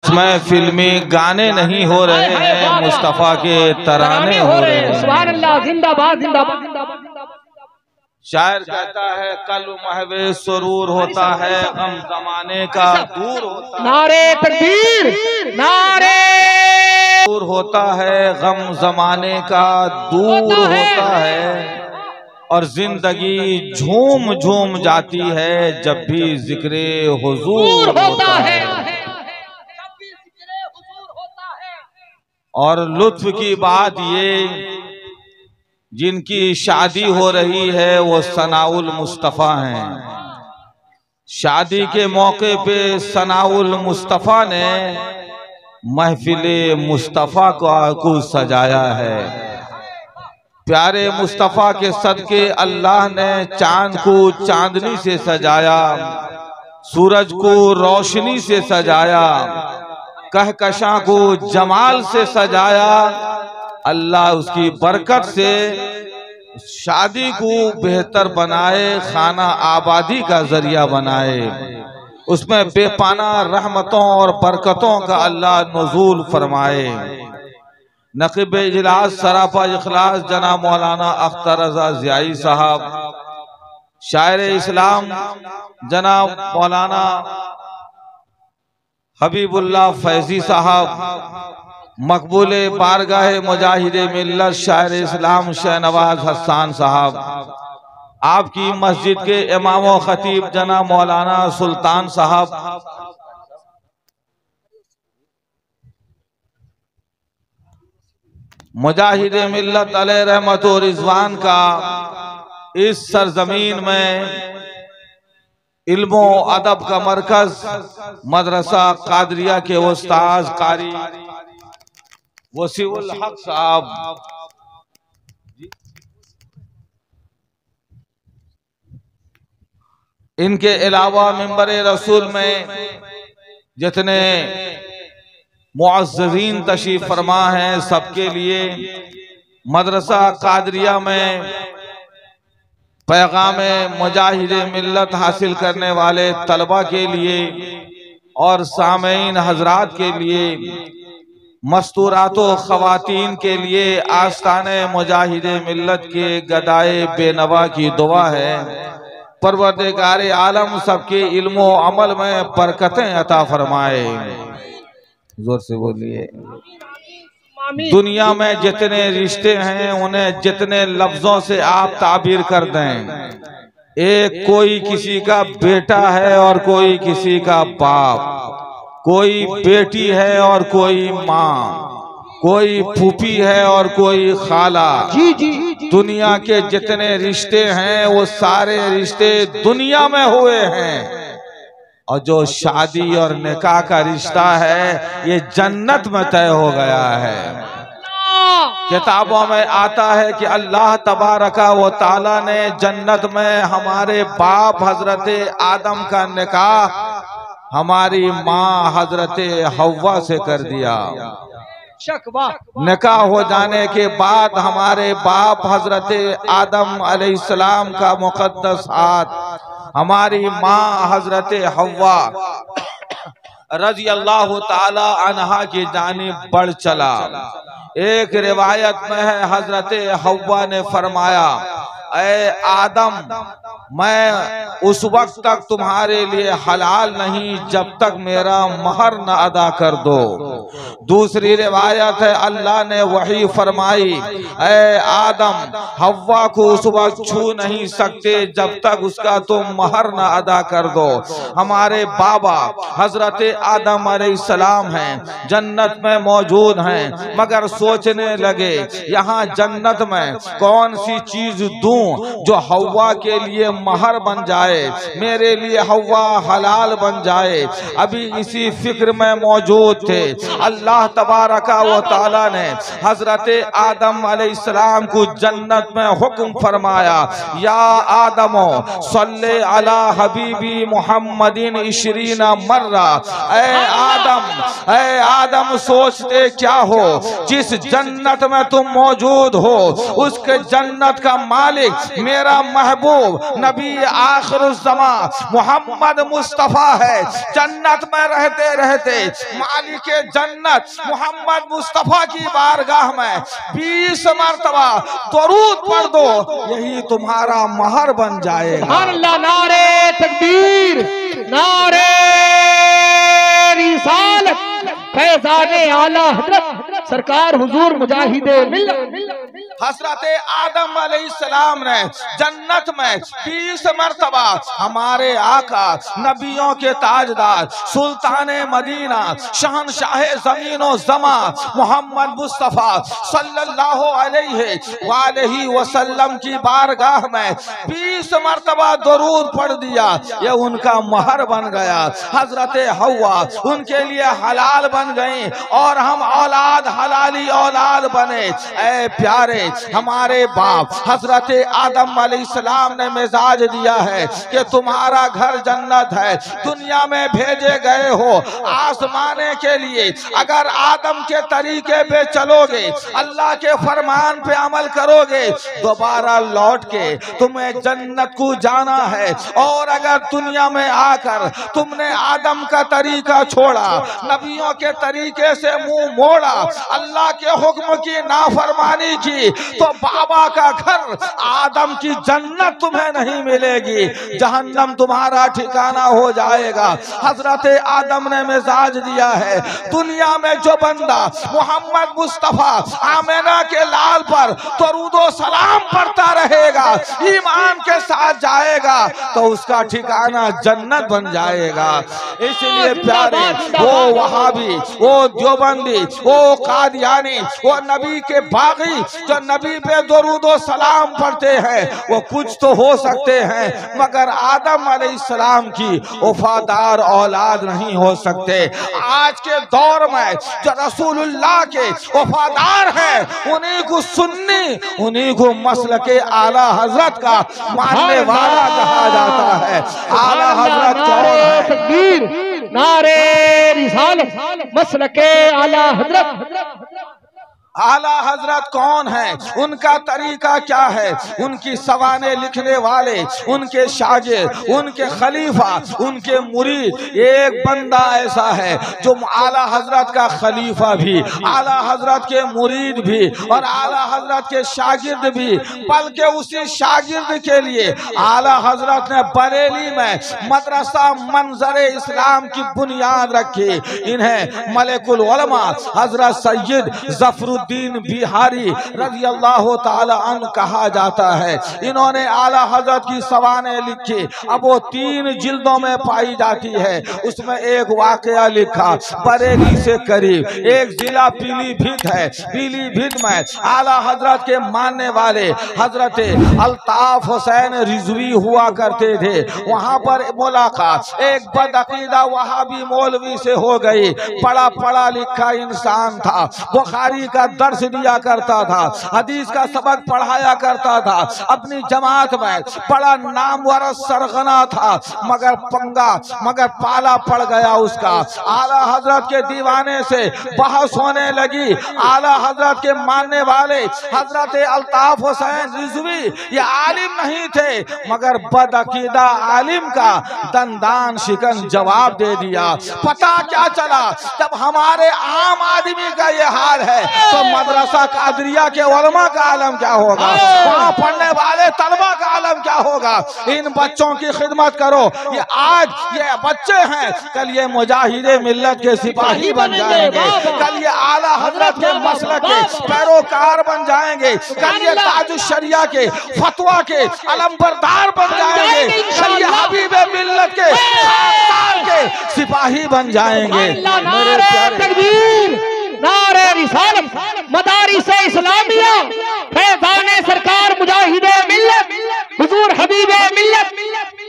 इसमें फिल्मी गाने नहीं हो रहे हैं, मुस्तफ़ा के तराने हो रहे हैं। सुभान अल्लाह, जिंदाबाद जिंदाबाद जिंदाबाद। शायर कहता है कल महवे सुरूर होता है, गम जमाने का दूर होता है। नारे तकबीर, नारे दूर होता है, गम जमाने का दूर होता है, और जिंदगी झूम झूम जाती है जब भी जिक्रे हुजूर होता है। और लुत्फ की बात ये, जिनकी शादी हो रही है वो सनाउल मुस्तफ़ा हैं। शादी के मौके पे सनाउल मुस्तफ़ा ने महफिले मुस्तफ़ा को सजाया है। प्यारे मुस्तफ़ा के सदके अल्लाह ने चांद को चांदनी से सजाया, सूरज को रोशनी से सजाया, कहकशा को जमाल से सजाया। अल्लाह उसकी बरकत से शादी को बेहतर बनाए, खाना आबादी का जरिया बनाए, उसमें बेपाना रहमतों और बरकतों का अल्लाह नुज़ूल फरमाए। नक़ीब इजलास सराफा इखलास जनाब मौलाना अख्तर रज़ा ज़ियाई साहब, शायर इस्लाम जनाब मौलाना हबीबुल्लाह फैजी साहब, मकबूले बारगाहे मुजाहिदे मिल्लत शायर इस्लाम शहनवाज हसन साहब, आपकी मस्जिद के इमाम व खतीब जनाब मौलाना सुल्तान साहब, मुजाहिदे मिल्लत अलैहि रहमत व रिज़वान का इस सरजमीन में इल्मो अदब का मरकज मदरसा कादरिया के उस्ताद कारी वसीउल हक साहब, इनके अलावा मिंबर रसूल में जितने मुअज़्ज़ज़ीन तशरीफ फरमा हैं, सबके लिए मदरसा कादरिया में पैगाम मुजाहिदे मिल्लत हासिल करने वाले तलबा के लिए और सामीन हजरात के लिए, मस्तूरातो ख़वातीन के लिए आस्ताने मुजाहिदे मिल्लत के गदाए बेनवा की दुआ है। परवरदिगार आलम सबके इल्मो अमल में बरकतें अता फरमाए। जोर से बोलिए। दुनिया में जितने रिश्ते हैं उन्हें जितने लफ्जों से आप ताबीर कर दें, एक कोई किसी का बेटा है और कोई किसी का बाप, कोई बेटी है और कोई माँ, कोई फूफी है और कोई खाला। जी जी, दुनिया के जितने रिश्ते हैं वो सारे रिश्ते दुनिया में हुए हैं, और जो शादी और निकाह का रिश्ता है ये जन्नत में तय हो गया है। किताबों में आता है कि अल्लाह तबारका व ताला ने जन्नत में हमारे बाप हजरत आदम का निकाह हमारी माँ हजरत हव्वा से कर दिया। निकाह हो जाने के बाद हमारे बाप हजरत आदम अलैहिस्सलाम का मुकद्दस हाथ हमारी माँ हजरत हव्वा रज़ी अल्लाह ताला अन्हा की जानिब बढ़ चला। एक रिवायत में है हजरत हव्वा ने फरमाया, ऐ आदम, मैं उस वक्त तक तुम्हारे लिए हलाल नहीं जब तक मेरा महर न अदा कर दो। दूसरी रिवायत है अल्लाह ने वही फरमाई, ऐ आदम, हव्वा को उस वक्त छू नहीं सकते जब तक उसका तुम महर न अदा कर दो। हमारे बाबा हजरत आदम अलैहिस्सलाम हैं, जन्नत में मौजूद हैं, मगर सोचने लगे यहाँ जन्नत में कौन सी चीज दूं जो हव्वा के लिए महर बन जाए, मेरे लिए हव्वा हलाल बन जाए। अभी इसी फिक्र में मौजूद थे। अल्लाह तबारका व ताला ने हजरत आदम अलैहिस्सलाम को जन्नत में हुक्म फरमाया, या आदमो सल्ले अला हबीबी मुहम्मदिन इशरीना मर्रा, ऐ आदम ऐ आदम सोचते क्या हो, जिस जन्नत में तुम मौजूद हो उसके जन्नत का मालिक मेरा महबूब नबी आखिरुज़्ज़मा मोहम्मद मुस्तफ़ा है। जन्नत में रहते रहते मालिक जन्नत मोहम्मद मुस्तफ़ा की बारगाह में 20 मरतबा दरूद पढ़ दो, यही तुम्हारा महर बन जाएगा। नारे तकबीर, नारे रिसालत, फैज़ाने आला हज़रत सरकार हुजूर मुजाहिदे मिल्लत हज़रत आदम अलैहिस्सलाम ने जन्नत में 20 मरतबा हमारे आका नबियों के ताजदार सुल्तान मदीना शहनशाह ज़मीन व ज़मा मोहम्मद मुस्तफ़ा सल्लल्लाहु अलैहि वसल्लम की बारगाह में 20 मरतबा दरूद पढ़ दिया, ये उनका महर बन गया। हज़रत हव्वा उनके लिए हलाल बन गई और हम औलाद हलाली औलाद बने। ऐ प्यारे हमारे बाप हजरत आदम अलैहिस्सलाम ने मिजाज दिया है कि तुम्हारा घर जन्नत है, दुनिया में भेजे गए हो आसमाने के लिए। अगर आदम के तरीके पे चलोगे, अल्लाह के फरमान पे अमल करोगे, दोबारा लौट के तुम्हें जन्नत को जाना है। और अगर दुनिया में आकर तुमने आदम का तरीका छोड़ा, नबियों के तरीके से मुंह मोड़ा, अल्लाह के हुक्म की नाफरमानी की, तो बाबा का घर आदम की जन्नत तुम्हें नहीं मिलेगी, जहन्नम तुम्हारा ठिकाना हो जाएगा। हजरत आदम ने मिजाज दिया है, दुनिया में जो बंदा मोहम्मद मुस्तफ़ा आमिना के लाल पर दरूदो सलाम पढ़ता रहेगा, ईमान के साथ जाएगा, तो उसका ठिकाना जन्नत बन जाएगा। इसलिए प्यारे, वो वहाबी, वो देवबंदी, वो कादियानी, वो नबी के बागी जो नबी पे दरूदो सलाम पढ़ते हैं, वो कुछ तो हो सकते हैं मगर आदम अलैहिस्सलाम की वफादार औलाद नहीं हो सकते। आज के दौर में जो रसूलुल्लाह के वफादार हैं, उन्हीं को सुन्नी, उन्हीं को मसलके आला हजरत का मानने वाला कहा जाता है। आला हजरत कौन है? तकबीर, नारे रिसालत, मसलके आला हजरत। आला हजरत कौन है, उनका तरीका क्या है, उनकी सवाने लिखने वाले, उनके शागिर्द, उनके खलीफा, उनके मुरीद। एक बंदा ऐसा है जो आला हजरत का खलीफा भी, आला हजरत के मुरीद भी और आला हजरत के शागिर्द भी, बल्कि उसी शागिर्द के लिए आला हजरत ने बरेली में मदरसा मंजर इस्लाम की बुनियाद रखी। इन्हें मलिकुल उलमा हजरत सैयद जफरुद्दीन बिहारी रज़ी अल्लाह ताला अन्हु कहा जाता है। इन्होंने आला हजरत की सवाने लिखी, अब वो 3 जिल्दों में पाई जाती है। उसमें एक वाकया लिखा, बरेली से करीब एक जिला पीलीभीत है, पीलीभीत में आला हजरत के मानने वाले हजरत अल्ताफ हुसैन रिजवी हुआ करते थे। वहां पर मुलाकात एक बदअकीदा वहाबी मौलवी से हो गई। पढ़ा लिखा इंसान था, बुखारी का दर्स दिया करता था, हदीस का सबक पढ़ाया करता था, अपनी जमात में बड़ा नामवर सरगना था, मगर पाला पड़ गया उसका। आला हजरत के दीवाने से बहस होने लगी। आला हजरत के मानने वाले हजरत अल्ताफ हुसैन रिजवी ये आलिम नहीं थे, मगर बदअकीदा आलिम का दंदान शिकन जवाब दे दिया। पता क्या चला, जब हमारे आम आदमी का ये हाल है तो मदरसा कादरिया के उलमा का आलम क्या होगा, वहाँ पढ़ने वाले तलबा का आलम क्या होगा। इन बच्चों की खिदमत करो, ये आज ये बच्चे हैं, कल ये मुजाहिदे मिल्लत के सिपाही बन जाएंगे, कल ये आला हजरत के मसलक के पैरोकार बन जाएंगे, कल ये ताजुश शरिया के फतवा के अलमबरदार बन जाएंगे, कल ये हबीबे मिल्लत के सिपाही बन जाएंगे। नारे रिसालत, मदारिस इस्लामिया, फैज़ाने सरकार मुजाहिदे मिल्लत, हुजूर हबीबे मिल्लत,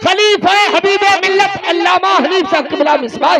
खलीफा हबीबे मिल्लत अल्लामा हनीफ साहब क़िबला मिसबाह।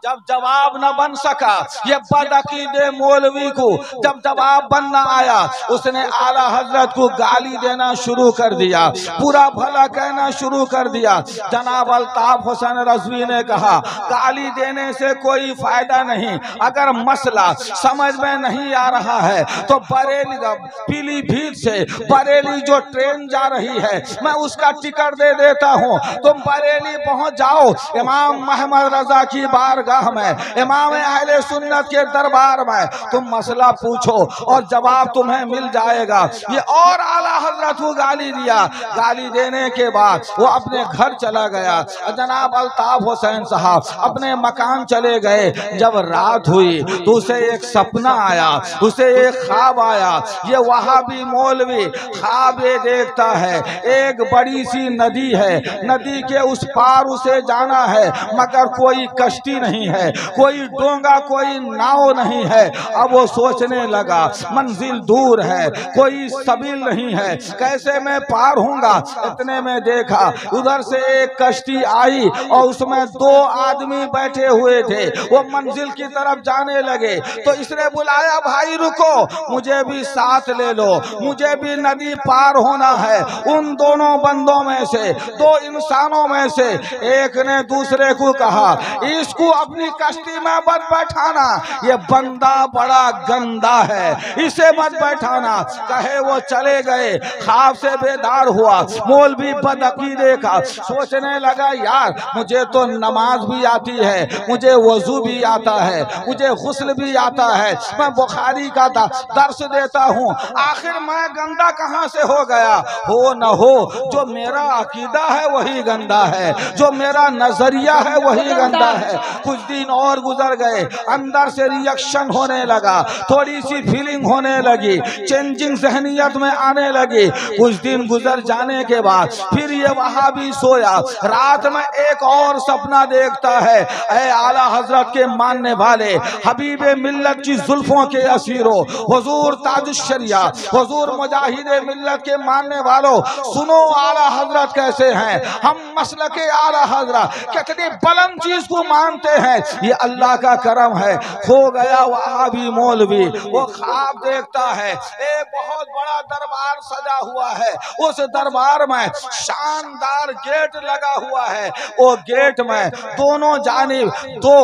जब जवाब न बन सका, ये बदअकीदे मौलवी को जब जवाब बनना आया, उसने आला हजरत को गाली देना शुरू कर दिया, पूरा भला कहना शुरू कर दिया। जनाब अल्ताफ हुसैन रज़वी ने कहा, गाली देने से कोई फायदा नहीं, अगर मसला समझ में नहीं आ रहा है तो बरेली पीलीभीत से बरेली जो ट्रेन जा रही है मैं उसका टिकट दे देता हूँ, तुम बरेली पहुँच जाओ, इमाम महमद रजा की बारगाह में, इमाम अहले सुन्नत के दरबार में तुम मसला पूछो और जवाब तुम्हें मिल जाएगा। ये और आला हजरत को गाली दिया। गाली देने के बाद वो अपने घर चला गया। जनाब अल्ताफ हुसैन साहब अपने मकान चले गए। जब रात हुई तो उसे एक सपना आया, उसे एक ख्वाब आया। ये वहाबी मौलवी ख्वाब ये देखता है, एक बड़ी सी नदी है, नदी के उस पार उसे जाना है, मगर कोई कश्ती नहीं है, कोई डोंगा, कोई नाव नहीं है। अब वो सोचने लगा, मंजिल दूर है, कोई सबील नहीं है, कैसे मैं पार होऊंगा। इतने में देखा उधर से एक कश्ती आई और उसमें 2 आदमी बैठे हुए थे, वो मंजिल की तरफ जाने लगे। तो इसने बुलाया, भाई रुको, मुझे भी साथ ले लो, मुझे भी नदी पार होना है। उन दोनों बंदों में से, 2 इंसानों में से एक ने दूसरे को कहा, इसको अपनी कश्ती में मत बैठाना, ये बंदा बड़ा गंदा है, इसे मत बैठाना। कहे वो चले गए। ख्वाब से बेदार हुआ मौलवी बदअकीदे का, सोचने लगा, यार मुझे तो नमाज भी आती है, मुझे वजू भी आता है, मुझे गुस्ल भी आता है, मैं बुखारी का दर्स देता हूँ, आखिर मैं गंदा कहाँ से हो गया। हो न हो, जो मेरा अकीदा है वही गंदा है, जो मेरा नजरिया है वही गंदा है। कुछ दिन और गुजर गए, अंदर से रिएक्शन होने लगा, थोड़ी सी फीलिंग होने लगी, चेंजिंग जहनियत में आने लगी। कुछ दिन गुजर जाने के बाद फिर ये वहाबी सोया। रात में एक और सपना देखता है, ऐ आला हजरत के मानने वाले, हबीबे मिल्लत की जुल्फों के असीरों, हुजूर ताजुश्शरिया, हुजूर मुजाहिदे मिल्लत के मानने वालों, सुनो आला हजरत कैसे हैं, हम मसलके आला हजरत कितनी बुलंद चीज को मानते हैं, ये अल्लाह का करम है। हो गया वहाबी मौलवी, वो ख्वाब देखता है, एक बहुत बड़ा दरबार सजा हुआ है, उस दरबार में शानदार गेट लगा हुआ है, वो गेट में दोनों जानिब 2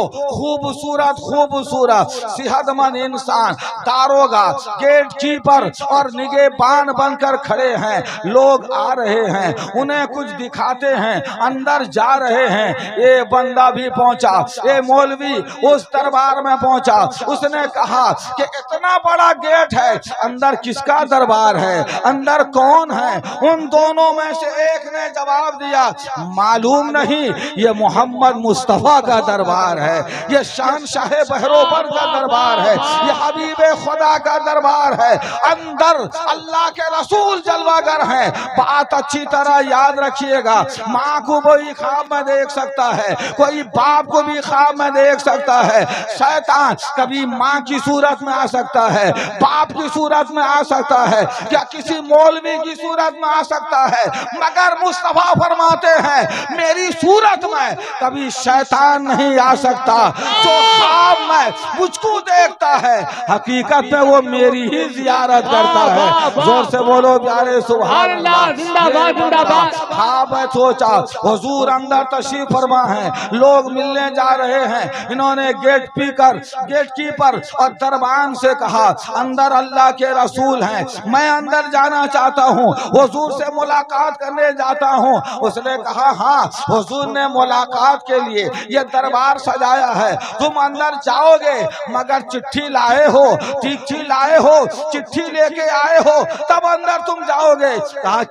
खूबसूरत सेहतमंद इंसान, दारोगा, गेट कीपर और निगहबान बनकर खड़े हैं। लोग आ रहे हैं, उन्हें कुछ दिखाते हैं, अंदर जा रहे हैं। ये बंदा भी पहुंचा, ये मौलवी उस दरबार में पहुंचा। उसने कहा कि इतना बड़ा गेट है, अंदर किसका दरबार है, अंदर कौन है। उन दोनों में से एक ने जवाब दिया, मालूम नहीं, ये मोहम्मद मुस्तफा का दरबार है, ये शानशाह बहरोपर का दरबार है, ये हबीबे खुदा का दरबार है, अंदर अल्लाह के रसूल जलवागर हैं। बात अच्छी तरह याद रखिएगा, माँ को भी ख्वाब में देख सकता है, कोई बाप को भी ख्वाब में देख सकता है। शैतान कभी माँ की सूरत में आ सकता है, बाप की सूरत में आ सकता है, क्या किसी मौलवी की सूरत में आ सकता है, मगर मुस्तफा फरमाते हैं मेरी सूरत में कभी शैतान नहीं आ सकता। जो ख्वाब में मुझको देखता है, हकीकत में वो मेरी ही जियारत करता है। जोर से बोलो प्यारे सुभान अल्लाह, जिंदाबाद जिंदाबाद। ख्वाब में सोचा हुजूर अंदर तशरीफ फरमा है, लोग मिलने जा रहे हैं। इन्होंने गेट कीपर और दरबान से कहा, अंदर अल्लाह के रसूल हैं, मैं अंदर जाना चाहता हूँ, हुजूर से मुलाकात करने जाता हूँ। उसने कहा, हाँ, हुजूर ने मुलाकात के लिए ये दरबार सजाया है, तुम अंदर जाओगे, मगर चिट्ठी लाए हो, चिट्ठी लेके आए हो, तब अंदर तुम जाओगे। कहा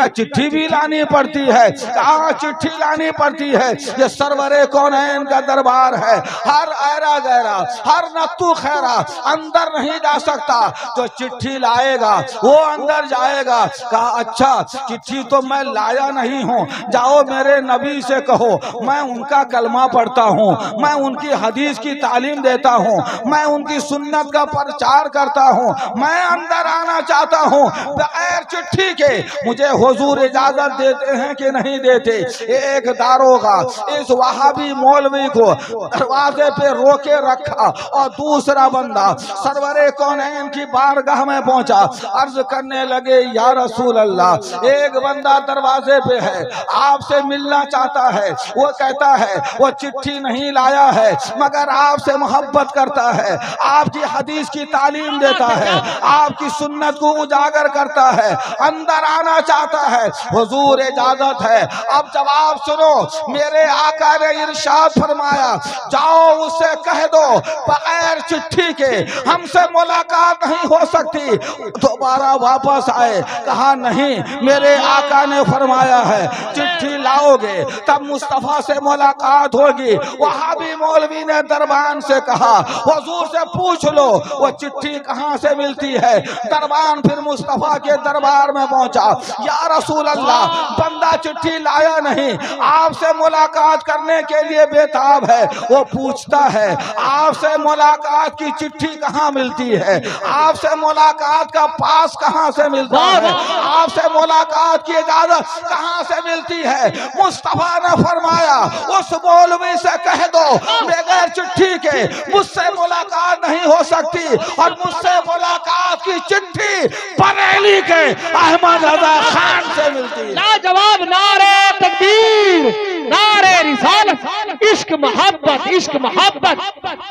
चिट्ठी भी लानी पड़ती है, कहा चिट्ठी लानी पड़ती है, ये सरवरे कौनैन का दरबार है, हर ऐरा गैरा, हर नत्तू खैरा अंदर नहीं जा सकता, जो चिट्ठी लाएगा वो अंदर जाएगा। कहा अच्छा, चिट्ठी तो मैं लाया नहीं हूँ, जाओ मेरे नबी से कहो मैं उनका कलमा पढ़ता हूँ, मैं उनकी हदीस की तालीम देता हूँ, मैं उनकी सुन्नत का प्रचार करता हूँ, मैं अंदर आना चाहता हूँ, बगैर चिट्ठी के मुझे हुजूर इजाजत देते हैं कि नहीं देते। एक दारोगा इस वहाबी मौलवी मौलवी को दरवाजे पे रोके रखा और दूसरा बंदा सरवरे कौनैन की बारगाह में पहुंचा। अर्ज करने लगे, या रसूल अल्लाह, एक बंदा दरवाजे पे है, आपसे मिलना चाहता है। वो कहता है वो चिट्ठी नहीं लाया है मगर आपसे मोहब्बत करता है, आपकी हदीस की तालीम देता है, आपकी सुन्नत को उजागर करता है, अंदर आना चाहता है। हुजूर इजाजत है। अब जवाब सुनो, मेरे आका ने इरशाद फरमाया, जाओ उससे कह दो बगैर चिट्ठी के हमसे मुलाकात नहीं हो सकती। दोबारा वापस आए, कहा नहीं, मेरे आका ने फरमाया है चिट्ठी लाओगे तब मुस्तफा से मुलाकात होगी। वहां भी मौलवी ने दरबान से कहा, हुजूर से पूछ लो वो चिट्ठी कहां से मिलती है। दरबान फिर मुस्तफा के दरबार में पहुंचा, या रसूल अल्लाह, बंदा चिट्ठी लाया नहीं, आपसे मुलाकात करने के लिए बेताब है। वो पूछता है आपसे मुलाकात की चिट्ठी कहाँ मिलती है, आपसे मुलाकात का पास कहाँ से मिलता है, आपसे मुलाकात की इजाजत कहाँ से मिलती है। मुस्तफा ने फरमाया, उस मौलवी से कह दो बगैर चिट्ठी के मुझसे मुलाकात नहीं हो सकती और मुझसे मुलाकात की चिट्ठी बरेली के अहमद रजा खान से मिलती है। लाजवाब नारे तकबीर, नारे रिसालत, इश्क मोहब्बत, इश्क मोहब्बत,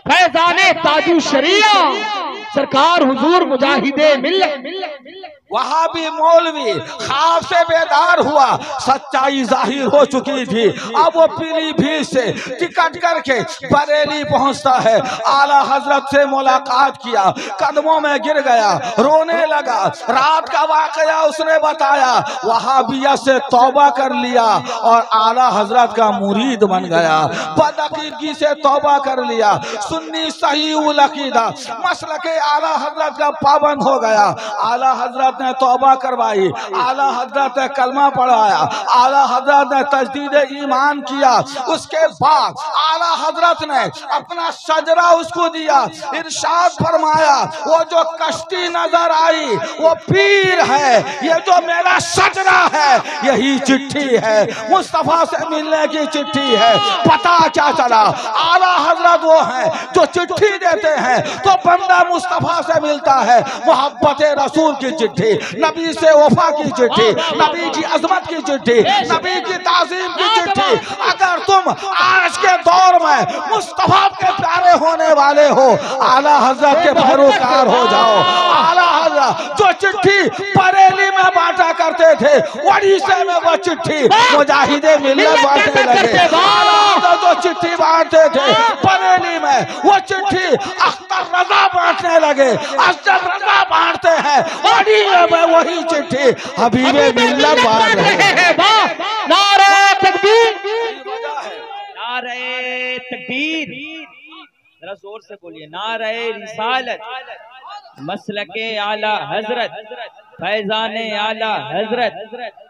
फैजाने ताजु शरिया सरकार हुजूर मुजाहिदे मिल्लत। वहां भी मौलवी ख्वाब से बेदार हुआ, सच्चाई जाहिर हो चुकी थी। अब वो पीलीभीत से टिकट करके बरेली पहुंचता है, आला हजरत से मुलाकात किया, कदमों में गिर गया, रोने लगा। रात का वाकया उसने बताया, वहाबिया से तौबा कर लिया और आला हजरत का मुरीद बन गया। बदअकीदगी से तौबा कर लिया, सुन्नी सही उल अकीदा मसलके आला हजरत का पाबंद हो गया। आला हजरत ने तौबा करवाई, आला हजरत ने कलमा पढ़ाया, आला हजरत ने तजदीद ईमान किया। उसके बाद आला हजरत ने अपना शजरा उसको दिया, इरशाद फरमाया, वो जो कश्ती नजर आई वो पीर है, ये जो मेरा शजरा है यही चिट्ठी है, मुस्तफा से मिलने की चिट्ठी है। पता क्या चला, आला हजरत वो है जो चिट्ठी देते हैं तो बंदा मुस्तफा से मिलता है। मोहब्बत रसूल की चिट्ठी, नबी से वफा की चिट्ठी, नबी की अजमत की चिट्ठी, नबी की ताज़ीम की चिट्ठी। अगर तुम आज के दौर में मुस्तफा के प्यारे होने वाले हो, आला हजरत के पैरोकार हो जाओ। आला हजरत जो चिट्ठी बरेली में बांटा करते थे, ओडिशा में वो चिट्ठी मुजाहिदे मिल्लत बांटने लगे। आला हजरत जो चिट्ठी बांटते थे बरेली में, वो चिट्ठी अख्तर रजा बांटने लगे। अख्तर रजा बांटते हैं ओडिशा में, वही चिट्ठी हबीबे मिल्लत बांट रहे हैं। नारे तकबीर, नारे तकबीर, जरा जोर से बोलिए, नारे रिसालत, मसलके आला हजरत, फैजाने आला हजरत,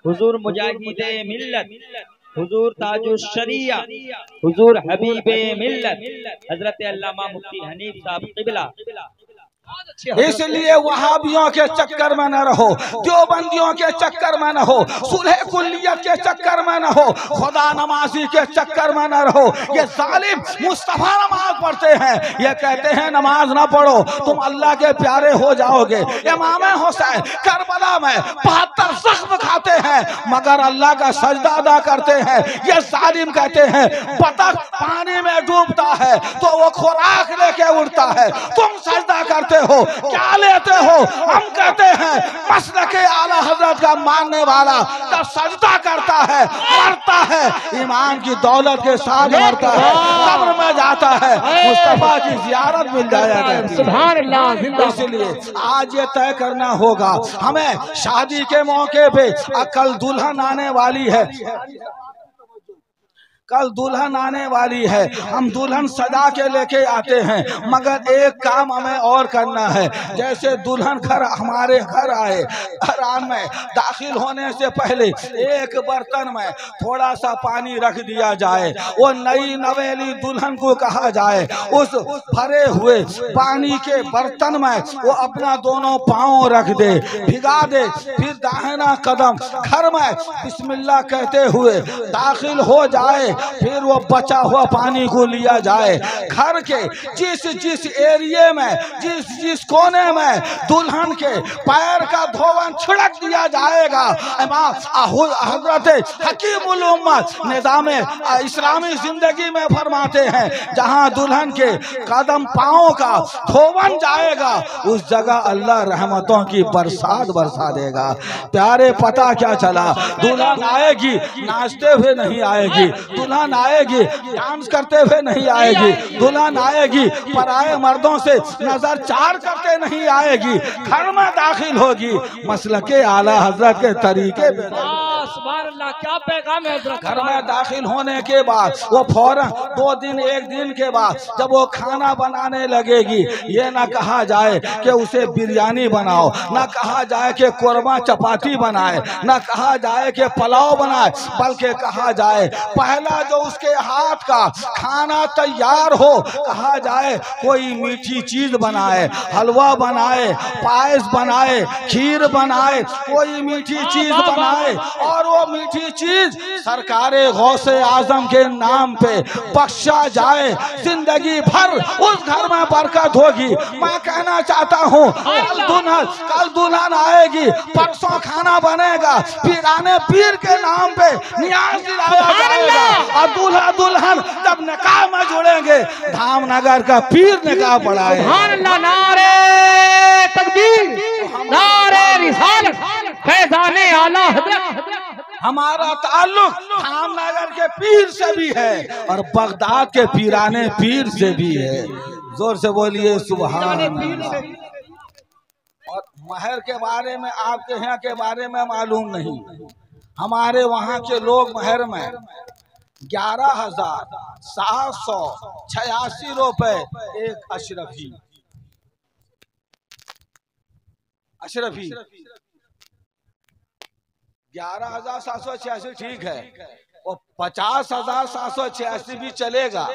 हुजूर मुजाहिदे मिल्लत, हुजूर ताजु शरिया, हुजूर हबीबे मिल्लत, हजरत अल्लामा मुफ्ती हनीफ साहब क़िबला। इसलिए वहाबियों के चक्कर में न रहो, देवबंदियों के चक्कर में न हो, सुलह कुल्लियत के चक्कर में न हो, खुदा नमाजी के चक्कर में न रहो। ये जालिम मुस्तफा नमाज पढ़ते हैं, ये कहते हैं नमाज ना पढ़ो तुम अल्लाह के प्यारे हो जाओगे। इमाम हुसैन करबला में 72 जख्म खाते हैं मगर अल्लाह का सजदा अदा करते हैं। ये जालिम कहते हैं बतख पानी में डूबता है तो वो खुराक लेके उड़ता है, तुम सजदा करते हो, क्या लेते हो? हम कहते हैं मसलके आला हजरत का मानने वाला जब सजदा करता है, मरता है, ईमान की दौलत के साथ मरता है, कब्र में जाता है, मुस्तफा की जियारत मिल जाएगा। सुभान अल्लाह। इसलिए आज ये तय करना होगा हमें, शादी के मौके पे कल दुल्हन आने वाली है, कल दुल्हन आने वाली है, हम दुल्हन सजा के लेके आते हैं मगर एक काम हमें और करना है। जैसे दुल्हन घर हमारे घर आए, घरान में दाखिल होने से पहले एक बर्तन में थोड़ा सा पानी रख दिया जाए, वो नई नवेली दुल्हन को कहा जाए उस भरे हुए पानी के बर्तन में वो अपना दोनों पाँव रख दे, भिगा दे, फिर दाहिना कदम घर में बिस्मिल्लाह कहते हुए दाखिल हो जाए। फिर वो बचा हुआ पानी को लिया जाए। घर के जिस जिस एरिया में, जिस जिस कोने में दुल्हन के पैर का धोवन छिड़क दिया जाएगा। हजरत हकीमुल उम्मत निज़ाम इस्लामी जिंदगी में फरमाते हैं, जहां दुल्हन के कदम पांव का धोवन जाएगा उस जगह अल्लाह रहमतों की बरसात बरसा देगा। प्यारे पता क्या चला, दुल्हन आएगी नाचते हुए नहीं आएगी, दुल्हन आएगी डांस करते हुए नहीं आएगी, दुल्हन आएगी पराए मर्दों से नजर चार करते नहीं आएगी, घर में दाखिल होगी मसलके आला हजरत के तरीके पे। क्या पैगाम है हजरत? घर में दाखिल होने के बाद वो फौरन 2 दिन 1 दिन के बाद जब वो खाना बनाने लगेगी, ये ना कहा जाए कि उसे बिरयानी बनाओ, ना कहा जाए कि कोरमा चपाती बनाए, ना कहा जाए कि पुलाव बनाए, बल्कि कहा जाए पहला जो उसके हाथ का खाना तैयार हो, कहा जाए कोई मीठी चीज बनाए, हलवा बनाए, पायस बनाए, खीर बनाए, कोई मीठी चीज बनाए और वो मीठी चीज सरकारे गौसे आजम के नाम पे बख्शा जाए, जिंदगी भर उस घर में बरकत होगी। मैं कहना चाहता हूँ कल दुल्हन आएगी, परसों खाना बनेगा, पीराने पीर के नाम पे नियाज दिलाया जाएगा और दूल्हा दुल्हन जब निकाह में जुड़ेंगे धामनगर का पीर निकाह पढ़ाए। नारे तकबीर, नारे रिसालत, फैज़ाने आला हज़रत। हमारा ताल्लुक धामनगर के पीर से भी है और बगदाद के पीराने पीर से भी है। जोर से बोलिए सुभान अल्लाह। और महर के बारे में आपके यहाँ के बारे में मालूम नहीं, हमारे वहाँ के लोग महर में 11,786 रुपए एक अशरफी 11,786 ठीक है, वो 50,786 भी चलेगा,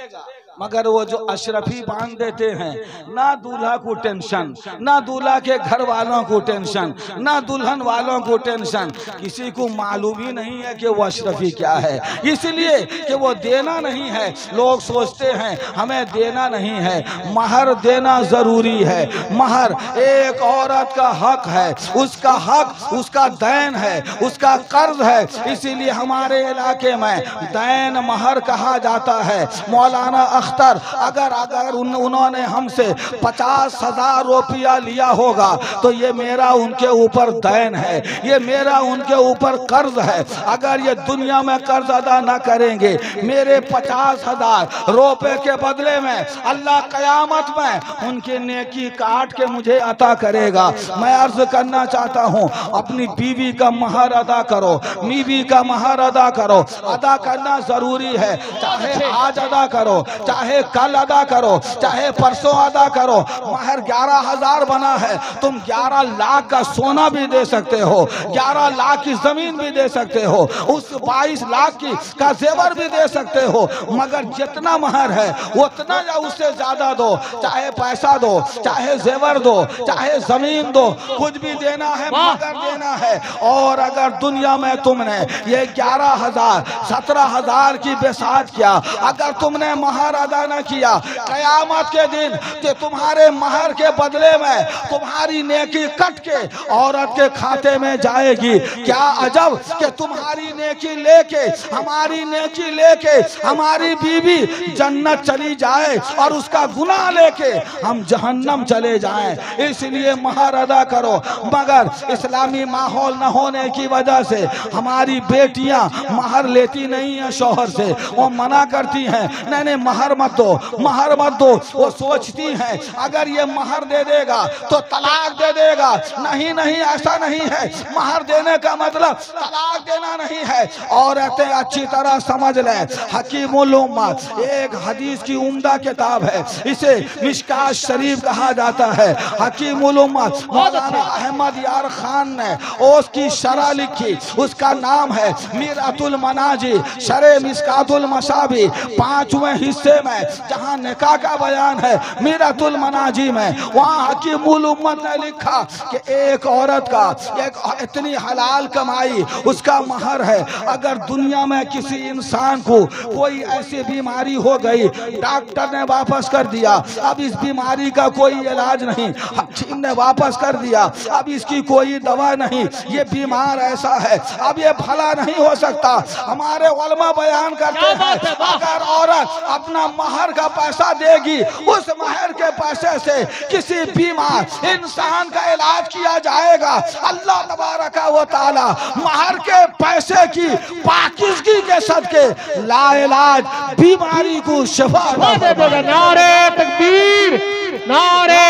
मगर वो जो अशरफी बांध देते हैं, ना दूल्हा को टेंशन, ना दूल्हा के घर वालों को टेंशन, ना दुल्हन वालों को टेंशन, किसी को मालूम ही नहीं है कि वो अशरफी क्या है, इसलिए कि वो देना नहीं है। लोग सोचते हैं हमें देना नहीं है, महर देना जरूरी है। महर एक औरत का हक है, उसका हक उसका दैन है, उसका कर्ज है, इसीलिए हमारे इलाके में दैन महर कहा जाता है। मौलाना अख्तर अगर उन्होंने हमसे 50,000 रुपया लिया होगा तो ये मेरा उनके ऊपर दैन है, ये मेरा उनके ऊपर कर्ज है। अगर ये दुनिया में कर्ज अदा न करेंगे, मेरे 50,000 रुपए के बदले में अल्लाह कयामत में उनकी नेकी काट के मुझे अता करेगा। मैं अर्ज करना चाहता हूँ, अपनी बीवी का महर अदा करो, बीवी का महर अदा करो, अदा करना जरूरी है। चाहे आज अदा करो, चाहे कल अदा करो, चाहे परसों अदा करो। महर 11,000 बना है, तुम 11 लाख का सोना भी दे सकते हो, 11 लाख की जमीन भी दे सकते हो, उस 22 लाख की का जेवर भी दे सकते हो, मगर जितना महर है उतना या उससे ज्यादा दो। चाहे पैसा दो, चाहे जेवर दो, चाहे जमीन दो, कुछ भी देना है मगर देना है। और अगर दुनिया में तुमने ये 11,000 17,000 की बेसात किया, अगर तुमने महर अदा न किया, कयामत के दिन कि तुम्हारे महर के बदले में तुम्हारी नेकी कट के औरत के खाते में जाएगी। क्या अजब कि तुम्हारी नेकी लेके, हमारी नेकी लेके हमारी बीवी जन्नत चली जाए और उसका गुनाह लेके हम जहन्नम चले जाएं। इसलिए महर अदा करो, मगर इस्लामी माहौल न होने की वजह से हमारी बेटियां महर लेती नहीं है शौहर से, वो मना करती हैं, नहीं महर मत दो, महर मत दो। वो सोचती हैं अगर ये महर दे देगा तो तलाक दे देगा। नहीं नहीं, ऐसा नहीं है, महर देने का मतलब तलाक देना नहीं है। औरतें अच्छी तरह समझ लें, हकीमुल उम्मत एक हदीस की उम्दा किताब है, इसे मिशकात शरीफ कहा जाता है। हकीमुल उम्मत मौलाना अहमद यार खान ने उसकी शरह लिखी, उसका नाम है मिरातुल मनाजी शरे मिस्कातुल मसाबी 5वें हिस्से में जहां निकाह का बयान है मीरतुल मनाजी में, वहाँ हकीमुल उम्मत ने लिखा कि एक औरत का एक इतनी हलाल कमाई उसका महर है। अगर दुनिया में किसी इंसान को कोई ऐसी बीमारी हो गई, डॉक्टर ने वापस कर दिया, अब इस बीमारी का कोई इलाज नहीं, हकीम ने वापस कर दिया, अब इसकी कोई दवा नहीं, ये बीमार ऐसा है, अब ये भला नहीं हो सकता। हमारे उलमा बयान करते हैं अगर औरत अपना महर का पैसा देगी, उस महर के पैसे से किसी बीमार इंसान का इलाज किया जाएगा। अल्लाह तबारक व तआला महर के पैसे की पाकीज़गी के सदके लाइलाज बीमारी को शिफा दे देगा। नारे तकबीर, नारे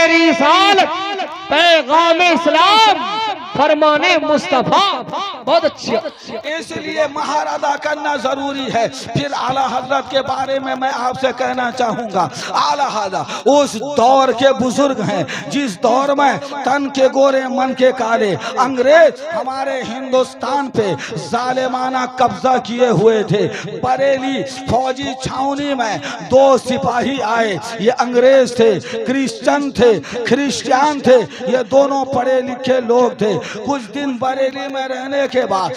रिसालत, पैगाम इस्लाम, फरमाने मुस्तफा। बहुत अच्छी। इसलिए महर अदा करना जरूरी है। फिर आला हजरत के बारे में मैं आपसे कहना चाहूंगा, आला हजरत उस दौर के बुजुर्ग हैं जिस दौर में तन के गोरे मन के काले अंग्रेज हमारे हिंदुस्तान पे जालिमाना कब्जा किए हुए थे। बरेली फौजी छावनी में 2 सिपाही आए, ये अंग्रेज थे, क्रिश्चियन थे, ये दोनों पढ़े लिखे लोग थे। कुछ दिन बरेली में रहने के बाद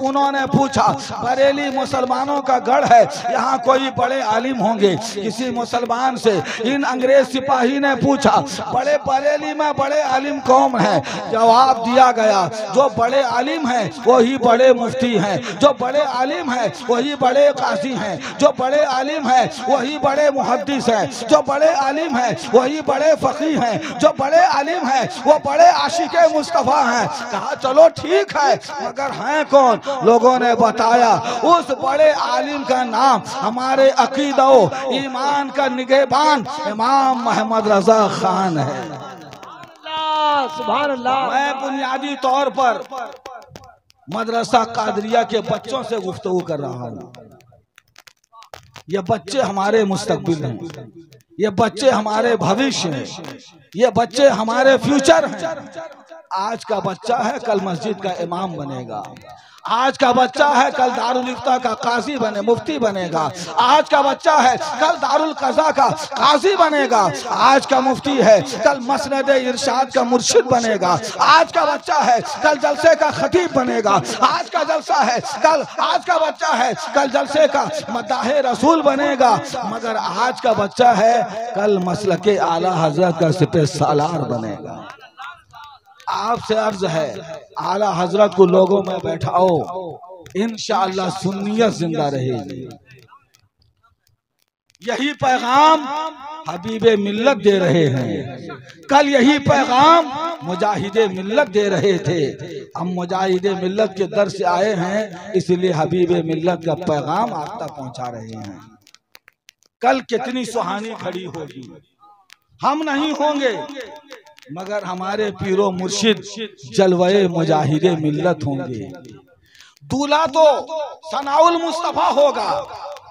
उन्होंने पूछा, बरेली मुसलमानों का गढ़ है, यहाँ कोई बड़े आलिम होंगे? किसी मुसलमान से इन अंग्रेज सिपाही ने पूछा, बड़े बरेली में बड़े आलिम कौन है? जवाब दिया गया, जो बड़े आलिम हैं वही बड़े मुफ्ती हैं, जो बड़े आलिम हैं वही बड़े काजी हैं, जो बड़े आलिम हैं वही बड़े मुहद्दिस हैं, जो बड़े आलिम हैं वही बड़े फकीह हैं, जो बड़े आलिम हैं वो बड़े आशिके मुस्तफा हैं। कहा चलो ठीक है, मगर हैं कौन? लोगों ने बताया उस बड़े आलिम का नाम हमारे अकीदा ईमान का निगहबान इमाम मोहम्मद रजा खान है। सुभान अल्लाह। मैं बुनियादी तौर पर मदरसा कादरिया के बच्चों से गुफ्तगू कर रहा हूँ। ये बच्चे हमारे मुस्तकबिल हैं, ये बच्चे हमारे भविष्य हैं, ये बच्चे हमारे फ्यूचर हैं। आज का बच्चा है कल मस्जिद का इमाम बनेगा, आज का बच्चा है कल दारुल इफ्ता का काजी बने मुफ्ती बनेगा, आज का बच्चा है कल दारुल कज़ा का काजी बनेगा, आज का मुफ्ती है कल मसनद इरशाद का मुर्शिद बनेगा, आज का बच्चा है कल जलसे का खतीब बनेगा, आज का जलसा है आज का बच्चा है कल जलसे का मदाहे रसूल बनेगा। मगर आज का बच्चा है कल मसलके आला हजरत का सिपह सालार बनेगा। आपसे अर्ज है आला हजरत को लोगों में बैठाओ, इंशाअल्लाह सुन्नियत जिंदा रहेगी। यही पैगाम हबीबे मिल्लत दे रहे हैं, कल यही पैगाम मुजाहिदे मिल्लत दे रहे थे। हम मुजाहिदे मिल्लत के दर से आए हैं, इसलिए हबीबे मिल्लत का पैगाम आप तक पहुंचा रहे हैं। कल कितनी सुहानी खड़ी होगी, हम नहीं होंगे मगर हमारे पीरो मुर्शिद जलवे मुजाहिदे मिल्लत होंगे। दूल्हा तो सनाउल मुस्तफा होगा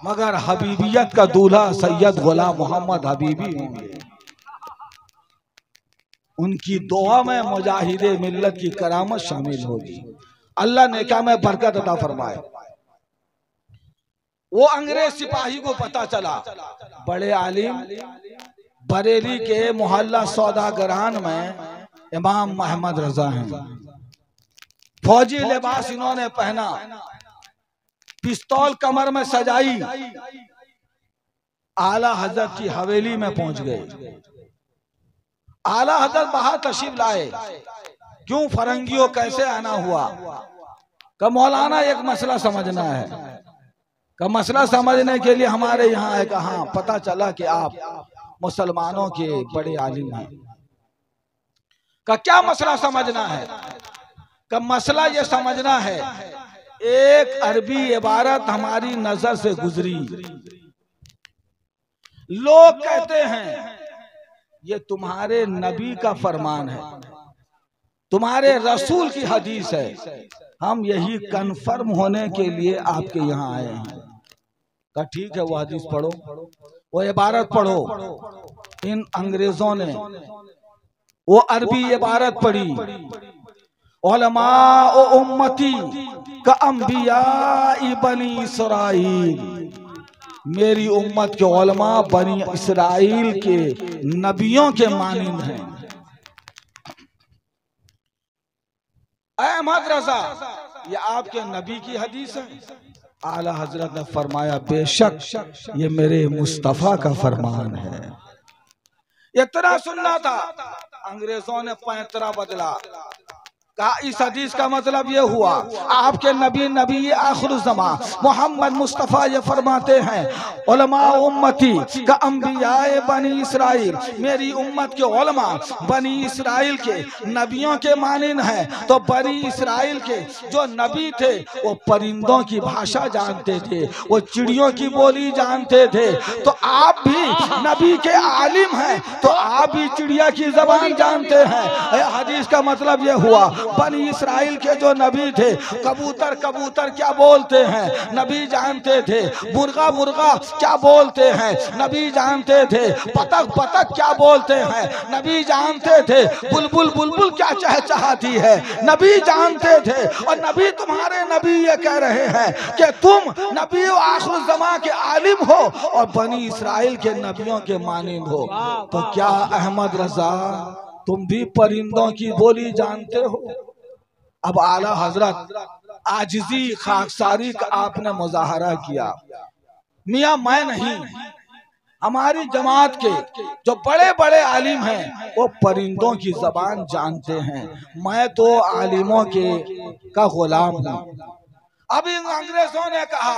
मगर हबीबियत का दूल्हा सैयद गुलाम मोहम्मद हबीबी होंगे। उनकी दुआ में मुजाहिदे मिल्लत की करामत शामिल होगी। अल्लाह नेका में बरकत अता फरमाए। वो अंग्रेज सिपाही को पता चला बड़े आलिम बरेली के मोहल्ला सौदागरान में इमाम मोहम्मद रजा हैं। फौजी लिबास इन्होंने पहना, पिस्तौल कमर में सजाई, आला हजरत की हवेली में पहुंच गए। आला हजरत बाहर तशरीफ लाए, क्यों फरंगियों कैसे आना हुआ? का मौलाना एक मसला समझना है, का मसला समझने के लिए हमारे यहाँ है। कहा पता चला कि आप मुसलमानों के बड़े आलिम हैं। का क्या मसला समझना है? का मसला ये समझना है, एक अरबी इबारत हमारी नजर से गुजरी, लोग कहते हैं ये तुम्हारे नबी का फरमान है, तुम्हारे रसूल की हदीस है, हम यही कन्फर्म होने के लिए आपके यहाँ आए हैं। का ठीक है, वो हदीस पढ़ो, वो इबारत पढ़ो। इन अंग्रेजों ने वो अरबी इबारत पढ़ी, उलमा ओ उम्मती का अंबिया बनी इसराइल, मेरी उम्मत के उलमा बनी इसराइल के नबियों के मानिंद हैं। अहमद रजा, ये आपके नबी की हदीस है। आला हजरत ने फरमाया बेशक ये मेरे मुस्तफा का फरमान है। इतना सुनना था, अंग्रेजों ने पैंतरा बदला। कहा इस हदीस का मतलब ये हुआ आपके नबी आखिर ज़मा मोहम्मद मुस्तफ़ा ये फरमाते हैं उलमा उम्मती का अंबियाए बनी इसराइल, मेरी उम्मत के उलमा बनी इसराइल के नबियों के मानिन हैं। तो बनी इसराइल के जो नबी थे वो परिंदों की भाषा जानते थे, वो चिड़ियों की बोली जानते थे। तो आप भी नबी के आलिम हैं, तो आप भी चिड़िया की जबान जानते हैं। हदीस का मतलब ये हुआ बनी इसराइल के जो नबी थे, कबूतर कबूतर क्या बोलते हैं नबी जानते थे, मुर्गा मुर्गा क्या बोलते हैं नबी जानते थे, पतंग पतंग क्या बोलते हैं नबी जानते थे, बुलबुल बुलबुल क्या चहचहाती है नबी जानते थे। और नबी तुम्हारे नबी ये कह रहे हैं कि तुम नबी आखिर ज़मा के आलिम हो और बनी इसराइल के नबियों के मानिंद हो। तो क्या अहमद रजा तुम भी परिंदों की बोली जानते हो? अब आला हजरत आजिजी खाकसारी का आपने मुजाहरा किया। मियाँ मैं नहीं, हमारी जमात के जो बड़े बड़े आलिम हैं वो परिंदों की जबान जानते हैं, मैं तो आलिमों के का गुलाम हूँ। अब इन अंग्रेजों ने कहा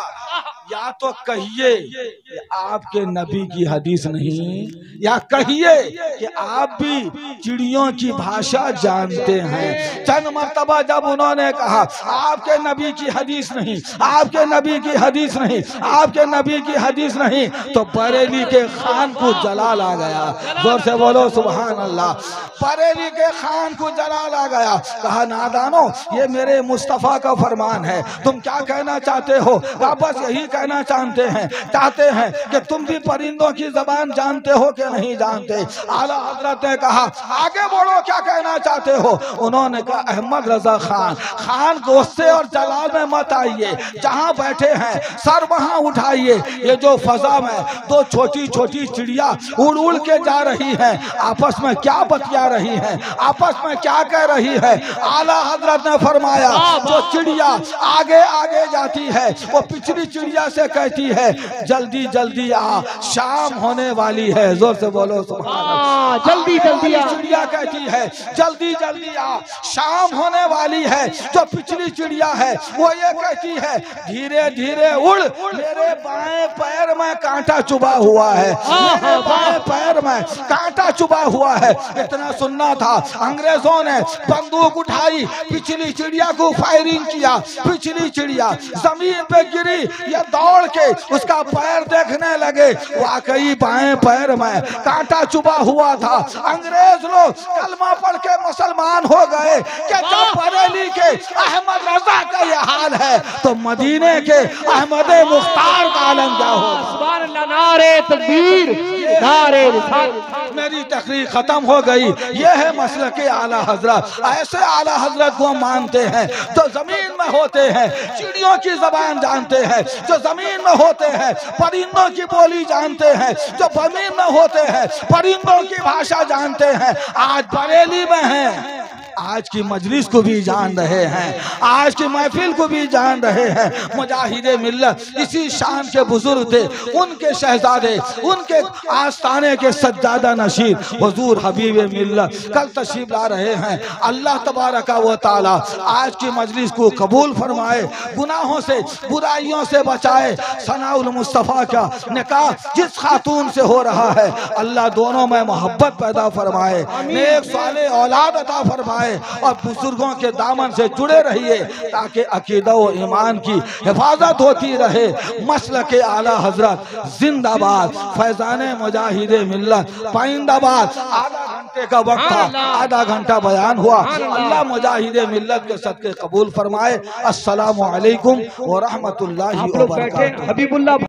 या तो कहिए कि आपके नबी की हदीस नहीं, या कहिए कि आप भी चिड़ियों की भाषा जानते हैं। चंद मर्तबा जब उन्होंने कहा आपके नबी की हदीस नहीं, आपके नबी की हदीस नहीं, आपके नबी की हदीस नहीं, तो बरेली के खान को जलाल आ गया। जोर से बोलो सुभान अल्लाह। बरेली के खान को जलाल आ गया। कहा नादानो ये मेरे मुस्तफ़ा का फरमान है, तुम क्या कहना चाहते हो? बस यही कहना चाहते हैं कि तुम भी परिंदों की जबान जानते हो कि नहीं जानते? आला हजरत ने कहा आगे बढ़ो, क्या कहना चाहते हो? उन्होंने कहा अहमद रजा खान गुस्से और जलाल में मत आइए, जहां बैठे हैं सर वहां उठाइए। ये जो फजा में दो छोटी छोटी चिड़िया उड़ उड़ के जा रही हैं, आपस में क्या बतिया रही हैं, आपस में क्या कह रही है? आला हजरत ने फरमाया जो चिड़िया आगे आगे जाती है वो पिछली चिड़िया से कहती है जल्दी जल्दी आ, शाम होने वाली है। जोर से बोलो सुभान अल्लाह। जल्दी जल्दी आ, चिड़िया कहती है जल्दी जल्दी आ, शाम होने वाली है। जो पिछली चिड़िया है वो ये कहती है धीरे धीरे उड़, मेरे बाएं पैर में कांटा चुभा हुआ है, मेरे बाएं पैर में कांटा चुभा हुआ है। इतना सुनना था, अंग्रेजों ने बंदूक उठाई, पिछली चिड़िया को फायरिंग किया, पिछली चिड़िया जमीन पे गिरी, ये दौड़ के उसका पैर देखने लगे, वाकई बाएं पैर में कांटा चुभा हुआ था। अंग्रेज लोग कलमा पढ़ के मुसलमान हो गए कि जब बरेली के अहमद रजा का ये हाल है तो मदीने के अहमद मुख्तार का आलम क्या होगा? सुभान अल्लाह, नारे तकबीर, नारे रिसालत। मेरी तकरीर खत्म हो गई। ये है मसला के आला हजरत। ऐसे आला हजरत को मानते हैं जो जमीन में होते हैं, चिड़ियों की जबान जानते हैं, जो जमीन में होते हैं परिंदों की बोली जानते हैं, जो जमीन में होते हैं परिंदों की भाषा जानते हैं। आज बरेली में हैं, आज की मजलिस को भी जान रहे हैं, आज की महफिल को भी जान रहे हैं। मुजाहिदे मिल्लत इसी शान के बुजुर्ग थे, उनके शहजादे, उनके आस्थाने के सज्जादा नशीर हुजूर हबीब मिल्लत कल तशरीफ ला रहे हैं। अल्लाह तबारक व तआला आज की मजलिस को कबूल फरमाए, गुनाहों से बुराइयों से बचाए। सनाउल मुस्तफ़ा का निकाह जिस खातून से हो रहा है अल्लाह दोनों में मोहब्बत पैदा फरमाए, नेक साले औलाद अता फरमाए और बुजुर्गों के दामन से जुड़े रहिए ताकि अकीदा व ईमान की हिफाजत होती रहे। मसलक के आला हजरत जिंदाबाद, फैजाने मुजाहिदे मिल्लत पाइंदाबाद। आधा घंटे का वक्त था, आधा घंटा बयान हुआ। अल्लाह मुजाहिदे मिल्लत के सदके कबूल फरमाए। अस्सलामु अलैकुम व रहमतुल्लाहि व बरकातहू। हबीबुल्लाह